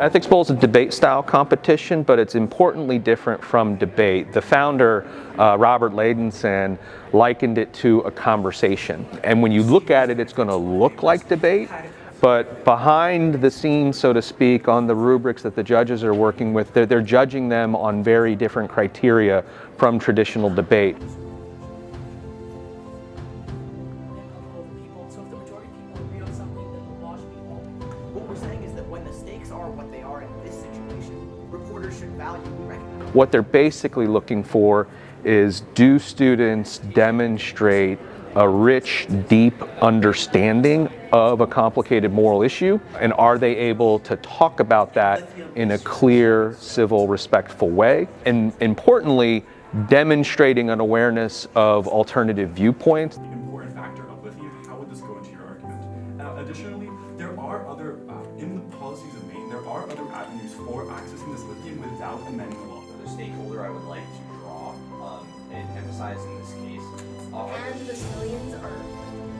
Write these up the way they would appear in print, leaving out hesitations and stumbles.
Ethics Bowl is a debate-style competition, but it's importantly different from debate. The founder, Robert Leidenson, likened it to a conversation. And when you look at it, it's going to look like debate, but behind the scenes, so to speak, on the rubrics that the judges are working with, they're judging them on very different criteria from traditional debate. What they're basically looking for is, do students demonstrate a rich, deep understanding of a complicated moral issue, and are they able to talk about that in a clear, civil, respectful way? And importantly, demonstrating an awareness of alternative viewpoints. Important factor of lithium, how would this go into your argument? Additionally, there are other, in the policies of Maine, there are other avenues for accessing this lithium without amending the law. The stakeholder I would like to draw and emphasize in this case. And the civilians are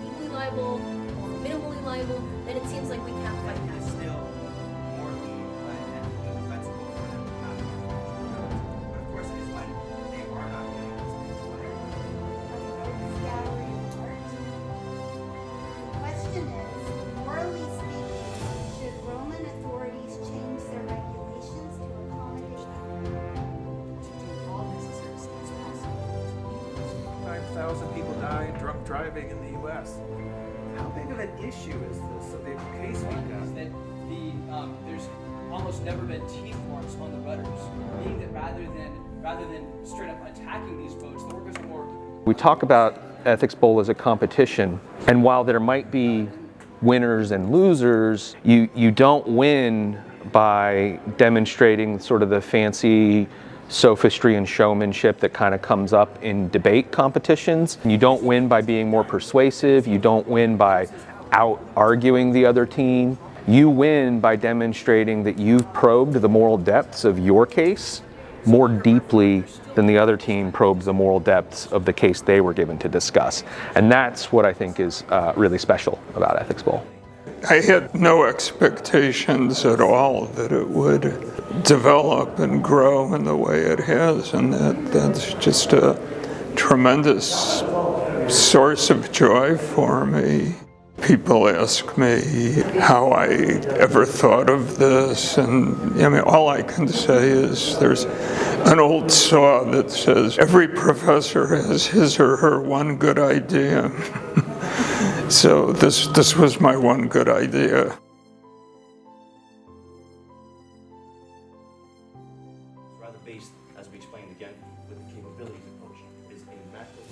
equally liable or minimally liable, then it seems like we can't fight that. Still morally and defensible for them to not do it. But of course, it is when they are not doing this. The question is, morally speaking, should Roman authorities change their regulations to accommodate all necessary steps possible? 5,000 people die drunk driving in the U.S. How big of an issue is this? So the case we've got is that there's almost never been teeth marks on the rudders, meaning that rather than straight up attacking these boats, the workers are more. We talk about Ethics Bowl as a competition, and while there might be winners and losers, you don't win by demonstrating sort of the fancy sophistry and showmanship that kind of comes up in debate competitions. You don't win by being more persuasive. You don't win by out-arguing the other team. You win by demonstrating that you've probed the moral depths of your case more deeply than the other team probes the moral depths of the case they were given to discuss. And that's what I think is really special about Ethics Bowl. I had no expectations at all that it would develop and grow in the way it has, and that's just a tremendous source of joy for me. People ask me how I ever thought of this, and I mean, all I can say is there's an old saw that says every professor has his or her one good idea. So this was my one good idea. Rather based, as we explained again, with the capabilities approach is a method.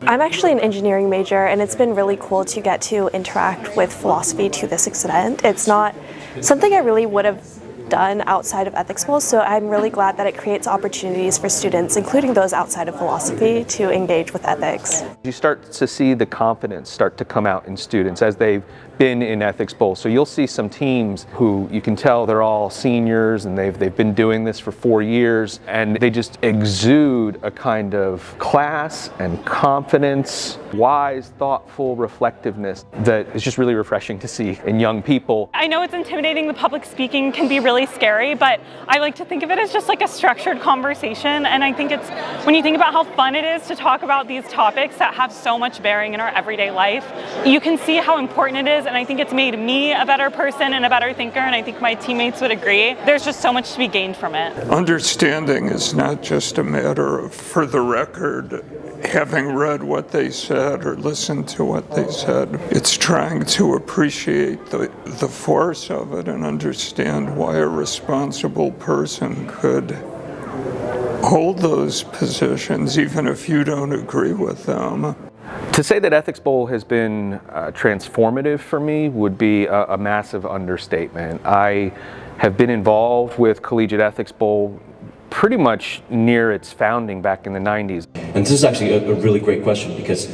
I'm actually an engineering major, and it's been really cool to get to interact with philosophy to this extent. It's not something I really would have done outside of Ethics Bowl, so I'm really glad that it creates opportunities for students, including those outside of philosophy, to engage with ethics. You start to see the confidence start to come out in students as they've been in Ethics Bowl. So you'll see some teams who you can tell they're all seniors and they've been doing this for 4 years, and they just exude a kind of class and confidence, wise, thoughtful reflectiveness that is just really refreshing to see in young people. I know it's intimidating, the public speaking can be really scary, but I like to think of it as just like a structured conversation, and I think it's, when you think about how fun it is to talk about these topics that have so much bearing in our everyday life, you can see how important it is, and I think it's made me a better person and a better thinker, and I think my teammates would agree. There's just so much to be gained from it. Understanding is not just a matter of, for the record, having read what they said or listened to what they said. It's trying to appreciate the force of it and understand why a responsible person could hold those positions even if you don't agree with them. To say that Ethics Bowl has been transformative for me would be a massive understatement. I have been involved with Collegiate Ethics Bowl pretty much near its founding back in the 90s. And this is actually a really great question, because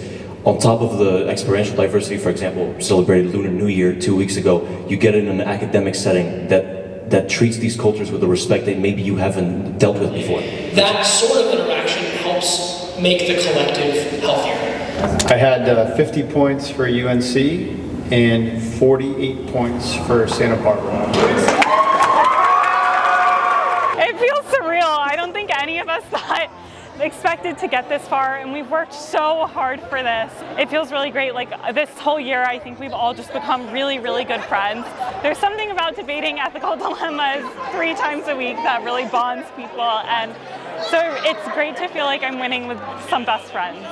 on top of the experiential diversity, for example, celebrated Lunar New Year 2 weeks ago, you get it in an academic setting that treats these cultures with a respect that maybe you haven't dealt with before. That sort of interaction helps make the collective healthier. I had 50 points for UNC and 48 points for Santa Barbara. It feels surreal. I don't think any of us expected to get this far, and we've worked so hard for this. It feels really great. Like this whole year, I think we've all just become really, really good friends. There's something about debating ethical dilemmas 3 times a week that really bonds people, and so it's great to feel like I'm winning with some best friends.